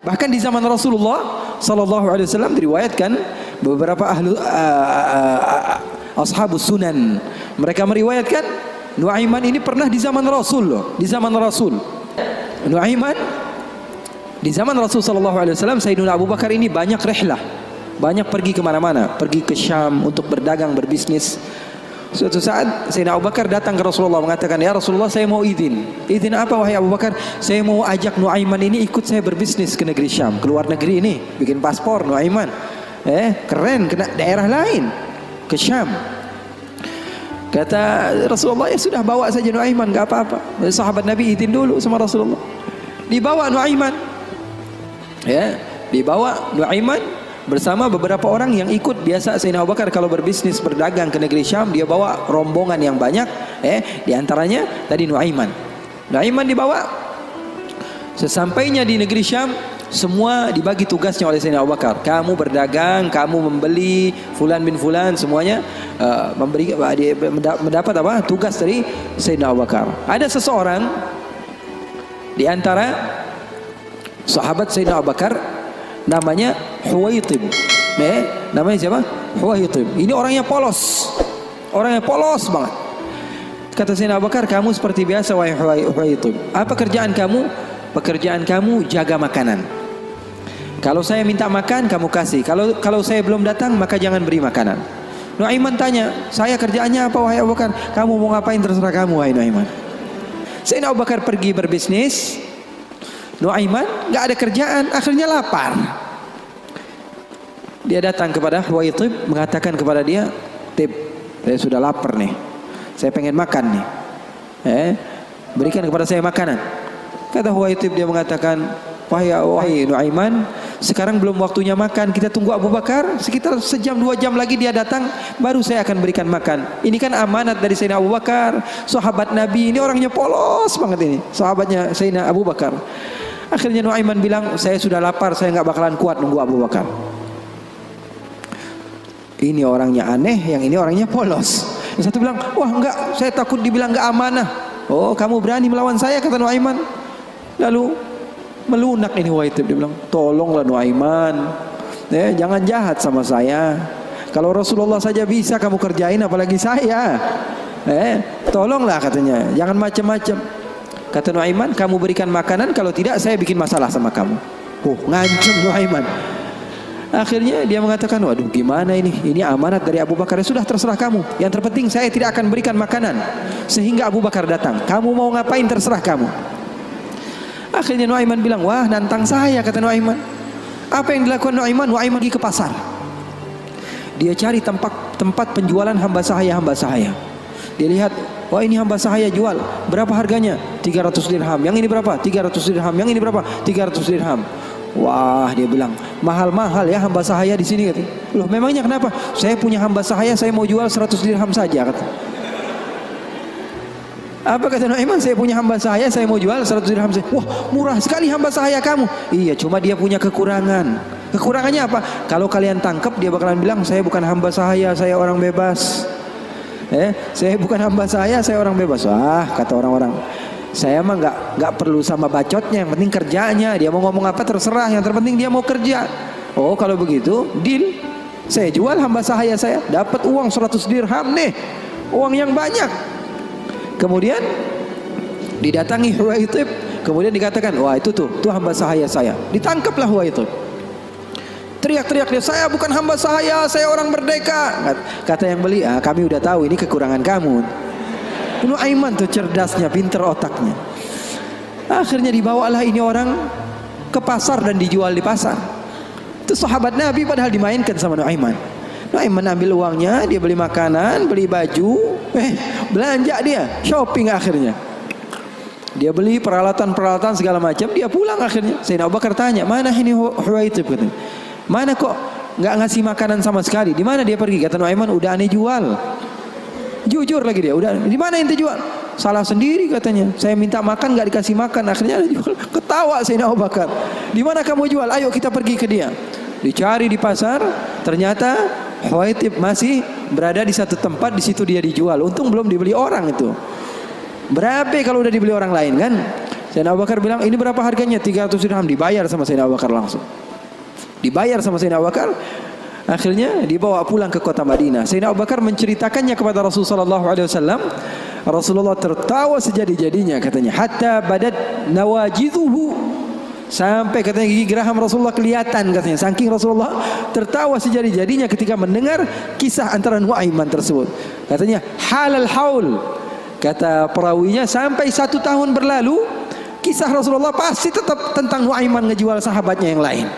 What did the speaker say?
Bahkan di zaman Rasulullah sallallahu alaihi wasallam diriwayatkan beberapa ashabus sunan, mereka meriwayatkan Nuaiman ini pernah di zaman Rasul loh, di zaman Rasul. Nuaiman di zaman Rasul sallallahu alaihi wasallam, Sayyidina Abu Bakar ini banyak rihlah, banyak pergi kemana-mana, pergi ke Syam untuk berdagang, berbisnis. Suatu saat Sayyidina Abu Bakar datang ke Rasulullah mengatakan, "Ya Rasulullah, saya mau izin." "Izin apa wahai Abu Bakar?" "Saya mau ajak Nuaiman ini ikut saya berbisnis ke negeri Syam, ke luar negeri ini, bikin paspor Nuaiman. Keren, ke daerah lain, ke Syam." Kata Rasulullah, "Ya sudah, bawa saja Nuaiman, enggak apa-apa." Sahabat Nabi izin dulu sama Rasulullah. Dibawa Nuaiman. Dibawa Nuaiman bersama beberapa orang yang ikut. Biasa Sayyidina Abu Bakar kalau berbisnis berdagang ke negeri Syam, dia bawa rombongan yang banyak. Di antaranya tadi Nuaiman. Nuaiman dibawa. Sesampainya di negeri Syam, semua dibagi tugasnya oleh Sayyidina Abu Bakar. Kamu berdagang, kamu membeli, fulan bin fulan, semuanya mendapat apa? Tugas dari Sayyidina Abu Bakar. Ada seseorang di antara sahabat Sayyidina Abu Bakar, namanya Huwaitib. Namanya siapa? Huwaitib. Ini orangnya polos. Orangnya polos banget. Kata Sayyidina Abu Bakar, "Kamu seperti biasa wahai Huwaitib. Apa kerjaan kamu?" "Pekerjaan kamu jaga makanan. Kalau saya minta makan, kamu kasih. Kalau saya belum datang, maka jangan beri makanan." Nuaiman tanya, "Saya kerjaannya apa wahai Abu Bakar?" "Kamu mau ngapain terserah kamu wahai Nuaiman." Sayyidina Abu Bakar pergi berbisnis. Nuaiman nggak ada kerjaan, akhirnya lapar. Dia datang kepada Huwaitib, mengatakan kepada dia, "Tib, saya sudah lapar nih, saya pengen makan nih, berikan kepada saya makanan." Kata Huwaitib, dia mengatakan, Wahai Nuaiman, sekarang belum waktunya makan, kita tunggu Abu Bakar sekitar sejam 2 jam lagi dia datang, baru saya akan berikan makan. Ini kan amanat dari Sayyidina Abu Bakar, sahabat Nabi. Ini orangnya polos banget ini, sahabatnya Sayyidina Abu Bakar. Akhirnya Nuaiman bilang, "Saya sudah lapar, saya nggak bakalan kuat nunggu Abu Bakar." Ini orangnya aneh, yang ini orangnya polos. Yang satu bilang, "Wah enggak, saya takut dibilang nggak amanah." "Oh, kamu berani melawan saya?" kata Nuaiman. Lalu melunak ini Huwaitib, dia bilang, "Tolonglah Nuaiman, jangan jahat sama saya. Kalau Rasulullah saja bisa kamu kerjain, apalagi saya. Tolonglah," katanya, "jangan macam-macam." Kata Nuaiman, "Kamu berikan makanan, kalau tidak saya bikin masalah sama kamu." Ngancem Nuaiman. Akhirnya dia mengatakan, "Waduh, gimana ini? Ini amanat dari Abu Bakar. Sudah, terserah kamu. Yang terpenting saya tidak akan berikan makanan sehingga Abu Bakar datang. Kamu mau ngapain terserah kamu." Akhirnya Nuaiman bilang, "Wah, nantang saya," kata Nuaiman. Apa yang dilakukan Nuaiman? Nuaiman pergi ke pasar. Dia cari tempat penjualan hamba sahaya. Dia lihat, wah ini hamba sahaya jual. Berapa harganya? 300 dirham. Yang ini berapa? 300 dirham. Yang ini berapa? 300 dirham. Wah, dia bilang, mahal-mahal ya hamba sahaya di sini. Loh, memangnya kenapa? "Saya punya hamba sahaya, saya mau jual 100 dirham saja," kata. Apa kata Nuaiman? "Saya punya hamba sahaya, saya mau jual 100 dirham saja." "Wah, murah sekali hamba sahaya kamu." "Iya, cuma dia punya kekurangan." "Kekurangannya apa?" "Kalau kalian tangkap, dia bakalan bilang, 'Saya bukan hamba sahaya, saya orang bebas.' Saya bukan hamba saya orang bebas." Wah, kata orang-orang, "Saya mah nggak perlu sama bacotnya, yang penting kerjanya. Dia mau ngomong apa terserah, yang terpenting dia mau kerja." "Oh, kalau begitu, deal. Saya jual hamba sahaya saya, dapat uang 100 dirham nih, uang yang banyak." Kemudian didatangi Huwaitib, kemudian dikatakan, "Wah, itu tuh hamba sahaya saya." Ditangkaplah Huwaitib. Teriak-teriak dia, "Saya bukan hamba sahaya, saya orang merdeka." Kata yang beli, "Kami udah tahu ini kekurangan kamu." Nuaiman tuh cerdasnya, pinter otaknya. Akhirnya dibawalah ini orang ke pasar dan dijual di pasar. Itu sahabat Nabi padahal dimainkan sama Nuaiman. Nuaiman ambil uangnya, dia beli makanan, beli baju, belanja dia, shopping akhirnya. Dia beli peralatan segala macam, dia pulang akhirnya. Sayyidina Abu Bakar tanya, "Mana ini Huwaitib?" katanya. "Mana kok nggak ngasih makanan sama sekali? Di mana dia pergi?" Kata Nuaiman, "Udah aneh jual." Jujur lagi dia, "Udah, di mana ente jual?" "Salah sendiri," katanya. "Saya minta makan nggak dikasih makan, akhirnya aneh jual." Ketawa Sayyidina Abu Bakar. "Di mana kamu jual? Ayo kita pergi ke dia." Dicari di pasar, ternyata Huwaitib masih berada di satu tempat, di situ dia dijual. Untung belum dibeli orang itu. Berapa kalau udah dibeli orang lain kan? Sayyidina Abu Bakar bilang, ini berapa harganya? 300 dirham. Dibayar sama Sayyidina Abu Bakar langsung. Dibayar sama Sayyidina Abu Bakar. Akhirnya dibawa pulang ke kota Madinah. Sayyidina Abu Bakar menceritakannya kepada Rasulullah SAW. Rasulullah tertawa sejadi-jadinya katanya. Hatta badat nawajidhuhu. Sampai katanya gigi geraham Rasulullah kelihatan katanya. Saking Rasulullah tertawa sejadi-jadinya ketika mendengar kisah antara Nuaiman tersebut. Katanya halal haul. Kata perawinya sampai 1 tahun berlalu, kisah Rasulullah pasti tetap tentang Nuaiman ngejual sahabatnya yang lain.